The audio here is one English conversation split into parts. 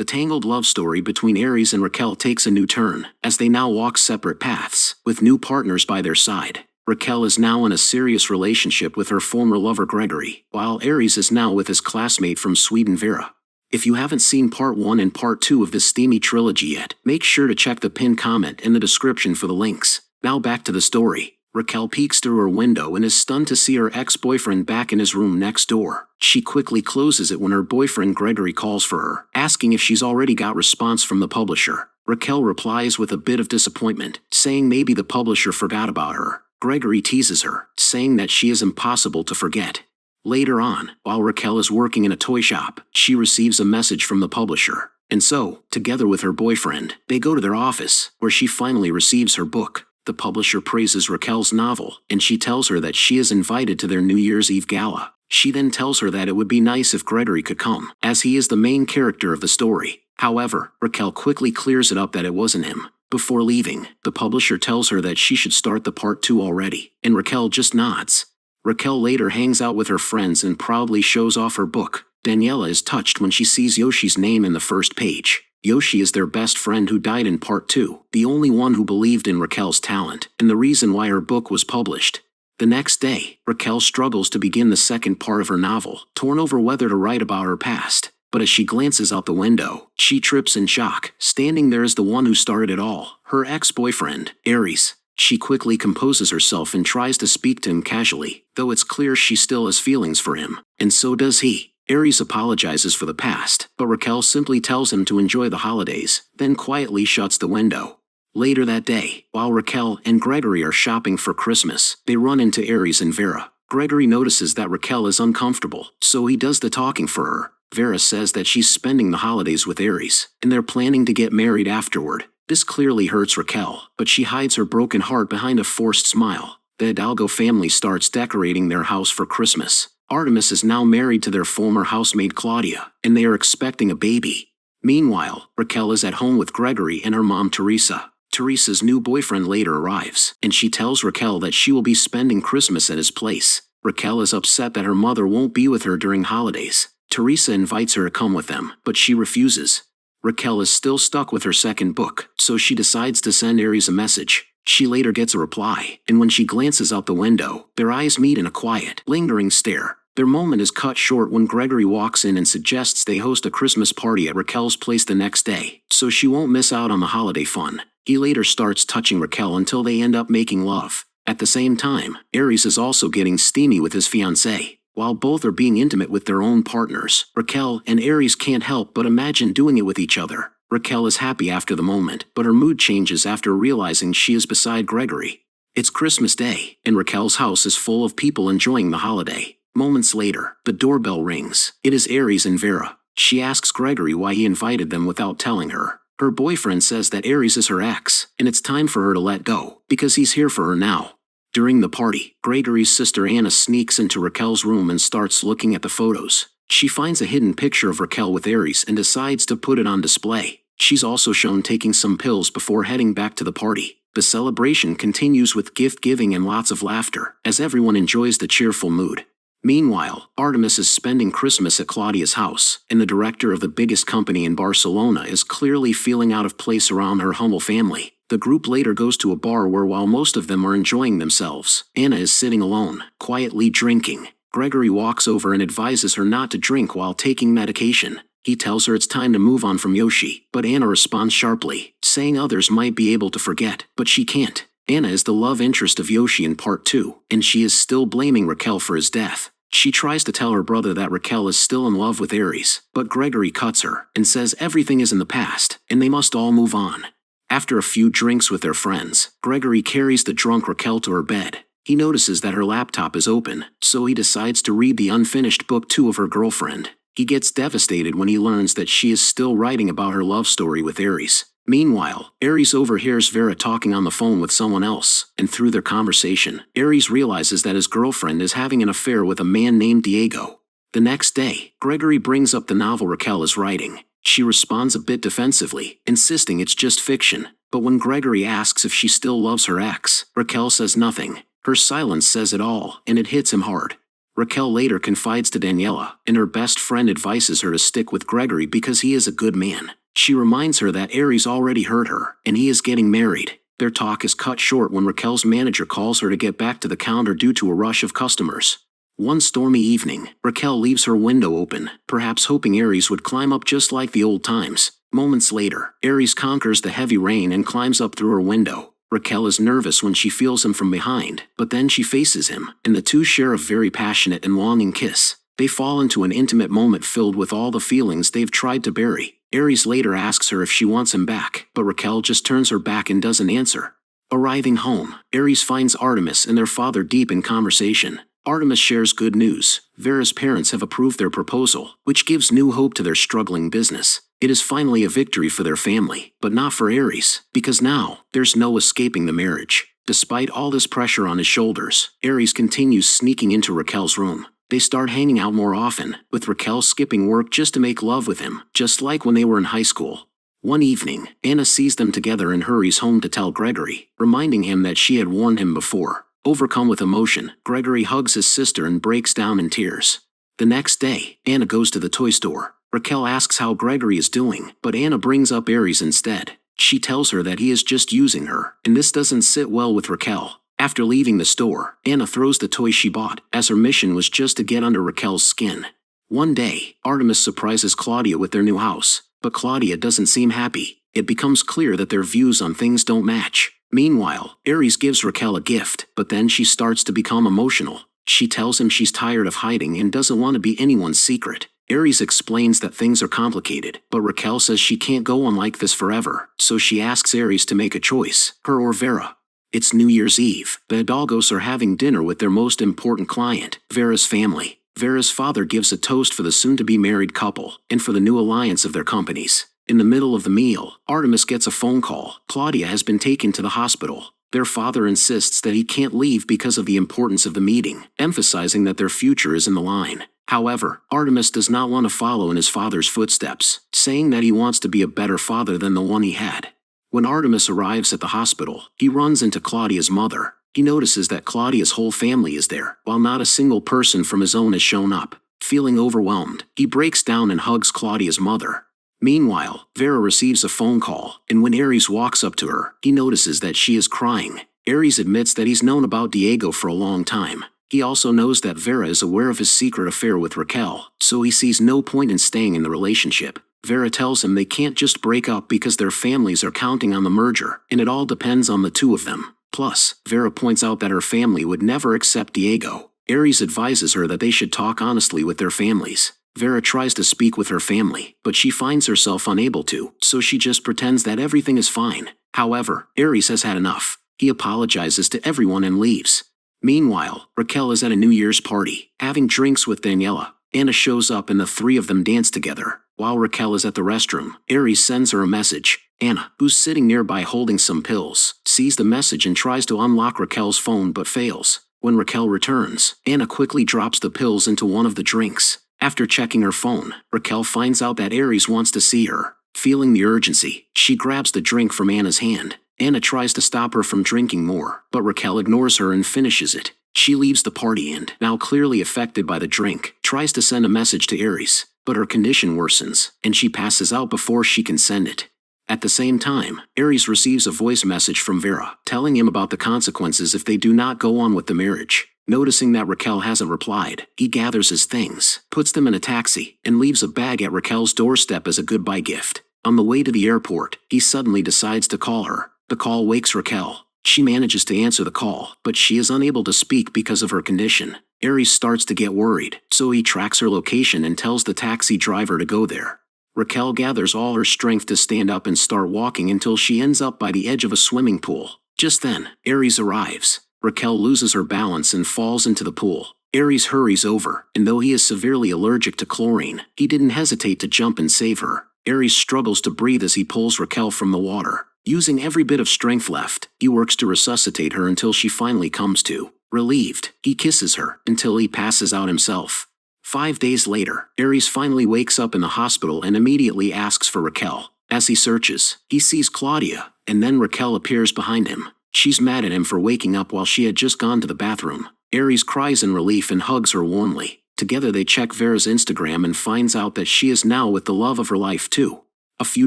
The tangled love story between Ares and Raquel takes a new turn, as they now walk separate paths, with new partners by their side. Raquel is now in a serious relationship with her former lover Gregory, while Ares is now with his classmate from Sweden Vera. If you haven't seen part 1 and part 2 of this steamy trilogy yet, make sure to check the pinned comment in the description for the links. Now back to the story. Raquel peeks through her window and is stunned to see her ex-boyfriend back in his room next door. She quickly closes it when her boyfriend Gregory calls for her, asking if she's already got response from the publisher. Raquel replies with a bit of disappointment, saying maybe the publisher forgot about her. Gregory teases her, saying that she is impossible to forget. Later on, while Raquel is working in a toy shop, she receives a message from the publisher. And so, together with her boyfriend, they go to their office, where she finally receives her book. The publisher praises Raquel's novel, and she tells her that she is invited to their New Year's Eve gala. She then tells her that it would be nice if Gregory could come, as he is the main character of the story. However, Raquel quickly clears it up that it wasn't him. Before leaving, the publisher tells her that she should start the part 2 already, and Raquel just nods. Raquel later hangs out with her friends and proudly shows off her book. Daniela is touched when she sees Yoshi's name in the first page. Yoshi is their best friend who died in part 2, the only one who believed in Raquel's talent, and the reason why her book was published. The next day, Raquel struggles to begin the second part of her novel, torn over whether to write about her past. But as she glances out the window, she trips in shock. Standing there is the one who started it all, her ex-boyfriend, Ares. She quickly composes herself and tries to speak to him casually, though it's clear she still has feelings for him, and so does he. Ares apologizes for the past, but Raquel simply tells him to enjoy the holidays, then quietly shuts the window. Later that day, while Raquel and Gregory are shopping for Christmas, they run into Ares and Vera. Gregory notices that Raquel is uncomfortable, so he does the talking for her. Vera says that she's spending the holidays with Ares, and they're planning to get married afterward. This clearly hurts Raquel, but she hides her broken heart behind a forced smile. The Hidalgo family starts decorating their house for Christmas. Artemis is now married to their former housemaid Claudia, and they are expecting a baby. Meanwhile, Raquel is at home with Gregory and her mom Teresa. Teresa's new boyfriend later arrives, and she tells Raquel that she will be spending Christmas at his place. Raquel is upset that her mother won't be with her during holidays. Teresa invites her to come with them, but she refuses. Raquel is still stuck with her second book, so she decides to send Ares a message. She later gets a reply, and when she glances out the window, their eyes meet in a quiet, lingering stare. Their moment is cut short when Gregory walks in and suggests they host a Christmas party at Raquel's place the next day, so she won't miss out on the holiday fun. He later starts touching Raquel until they end up making love. At the same time, Ares is also getting steamy with his fiancée. While both are being intimate with their own partners, Raquel and Ares can't help but imagine doing it with each other. Raquel is happy after the moment, but her mood changes after realizing she is beside Gregory. It's Christmas Day, and Raquel's house is full of people enjoying the holiday. Moments later, the doorbell rings. It is Ares and Vera. She asks Gregory why he invited them without telling her. Her boyfriend says that Ares is her ex, and it's time for her to let go, because he's here for her now. During the party, Gregory's sister Anna sneaks into Raquel's room and starts looking at the photos. She finds a hidden picture of Raquel with Ares and decides to put it on display. She's also shown taking some pills before heading back to the party. The celebration continues with gift-giving and lots of laughter, as everyone enjoys the cheerful mood. Meanwhile, Artemis is spending Christmas at Claudia's house, and the director of the biggest company in Barcelona is clearly feeling out of place around her humble family. The group later goes to a bar where while most of them are enjoying themselves, Anna is sitting alone, quietly drinking. Gregory walks over and advises her not to drink while taking medication. He tells her it's time to move on from Yoshi, but Anna responds sharply, saying others might be able to forget, but she can't. Anna is the love interest of Yoshi in part 2, and she is still blaming Raquel for his death. She tries to tell her brother that Raquel is still in love with Ares, but Gregory cuts her and says everything is in the past, and they must all move on. After a few drinks with their friends, Gregory carries the drunk Raquel to her bed. He notices that her laptop is open, so he decides to read the unfinished book 2 of her girlfriend. He gets devastated when he learns that she is still writing about her love story with Ares. Meanwhile, Ares overhears Vera talking on the phone with someone else, and through their conversation, Ares realizes that his girlfriend is having an affair with a man named Diego. The next day, Gregory brings up the novel Raquel is writing. She responds a bit defensively, insisting it's just fiction. But when Gregory asks if she still loves her ex, Raquel says nothing. Her silence says it all, and it hits him hard. Raquel later confides to Daniela, and her best friend advises her to stick with Gregory because he is a good man. She reminds her that Ares already hurt her, and he is getting married. Their talk is cut short when Raquel's manager calls her to get back to the counter due to a rush of customers. One stormy evening, Raquel leaves her window open, perhaps hoping Ares would climb up just like the old times. Moments later, Ares conquers the heavy rain and climbs up through her window. Raquel is nervous when she feels him from behind, but then she faces him, and the two share a very passionate and longing kiss. They fall into an intimate moment filled with all the feelings they've tried to bury. Ares later asks her if she wants him back, but Raquel just turns her back and doesn't answer. Arriving home, Ares finds Artemis and their father deep in conversation. Artemis shares good news. Vera's parents have approved their proposal, which gives new hope to their struggling business. It is finally a victory for their family, but not for Ares, because now, there's no escaping the marriage. Despite all this pressure on his shoulders, Ares continues sneaking into Raquel's room. They start hanging out more often, with Raquel skipping work just to make love with him, just like when they were in high school. One evening, Anna sees them together and hurries home to tell Gregory, reminding him that she had warned him before. Overcome with emotion, Gregory hugs his sister and breaks down in tears. The next day, Anna goes to the toy store. Raquel asks how Gregory is doing, but Anna brings up Ares instead. She tells her that he is just using her, and this doesn't sit well with Raquel. After leaving the store, Anna throws the toy she bought, as her mission was just to get under Raquel's skin. One day, Artemis surprises Claudia with their new house, but Claudia doesn't seem happy. It becomes clear that their views on things don't match. Meanwhile, Ares gives Raquel a gift, but then she starts to become emotional. She tells him she's tired of hiding and doesn't want to be anyone's secret. Ares explains that things are complicated, but Raquel says she can't go on like this forever, so she asks Ares to make a choice, her or Vera. It's New Year's Eve. The Hidalgos are having dinner with their most important client, Vera's family. Vera's father gives a toast for the soon-to-be married couple, and for the new alliance of their companies. In the middle of the meal, Artemis gets a phone call. Claudia has been taken to the hospital. Their father insists that he can't leave because of the importance of the meeting, emphasizing that their future is in the line. However, Artemis does not want to follow in his father's footsteps, saying that he wants to be a better father than the one he had. When Artemis arrives at the hospital, he runs into Claudia's mother. He notices that Claudia's whole family is there, while not a single person from his own has shown up. Feeling overwhelmed, he breaks down and hugs Claudia's mother. Meanwhile, Vera receives a phone call, and when Ares walks up to her, he notices that she is crying. Ares admits that he's known about Diego for a long time. He also knows that Vera is aware of his secret affair with Raquel, so he sees no point in staying in the relationship. Vera tells him they can't just break up because their families are counting on the merger, and it all depends on the two of them. Plus, Vera points out that her family would never accept Diego. Ares advises her that they should talk honestly with their families. Vera tries to speak with her family, but she finds herself unable to, so she just pretends that everything is fine. However, Ares has had enough. He apologizes to everyone and leaves. Meanwhile, Raquel is at a New Year's party, having drinks with Daniela. Anna shows up and the three of them dance together. While Raquel is at the restroom, Ares sends her a message. Anna, who's sitting nearby holding some pills, sees the message and tries to unlock Raquel's phone but fails. When Raquel returns, Anna quickly drops the pills into one of the drinks. After checking her phone, Raquel finds out that Ares wants to see her. Feeling the urgency, she grabs the drink from Anna's hand. Anna tries to stop her from drinking more, but Raquel ignores her and finishes it. She leaves the party and, now clearly affected by the drink, tries to send a message to Ares, but her condition worsens, and she passes out before she can send it. At the same time, Ares receives a voice message from Vera, telling him about the consequences if they do not go on with the marriage. Noticing that Raquel hasn't replied, he gathers his things, puts them in a taxi, and leaves a bag at Raquel's doorstep as a goodbye gift. On the way to the airport, he suddenly decides to call her. The call wakes Raquel. She manages to answer the call, but she is unable to speak because of her condition. Ares starts to get worried, so he tracks her location and tells the taxi driver to go there. Raquel gathers all her strength to stand up and start walking until she ends up by the edge of a swimming pool. Just then, Ares arrives. Raquel loses her balance and falls into the pool. Ares hurries over, and though he is severely allergic to chlorine, he didn't hesitate to jump and save her. Ares struggles to breathe as he pulls Raquel from the water. Using every bit of strength left, he works to resuscitate her until she finally comes to. Relieved, he kisses her until he passes out himself. 5 days later, Ares finally wakes up in the hospital and immediately asks for Raquel. As he searches, he sees Claudia, and then Raquel appears behind him. She's mad at him for waking up while she had just gone to the bathroom. Ares cries in relief and hugs her warmly. Together they check Vera's Instagram and finds out that she is now with the love of her life too. A few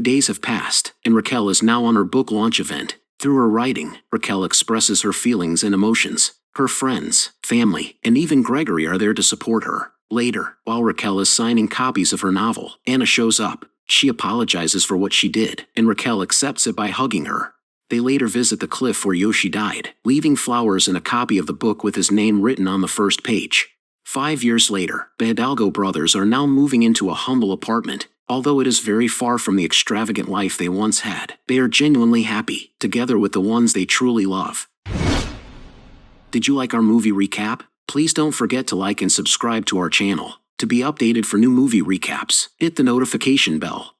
days have passed, and Raquel is now on her book launch event. Through her writing, Raquel expresses her feelings and emotions. Her friends, family, and even Gregory are there to support her. Later, while Raquel is signing copies of her novel, Anna shows up. She apologizes for what she did, and Raquel accepts it by hugging her. They later visit the cliff where Yoshi died, leaving flowers and a copy of the book with his name written on the first page. 5 years later, the Hidalgo brothers are now moving into a humble apartment. Although it is very far from the extravagant life they once had, they are genuinely happy, together with the ones they truly love. Did you like our movie recap? Please don't forget to like and subscribe to our channel. To be updated for new movie recaps, hit the notification bell.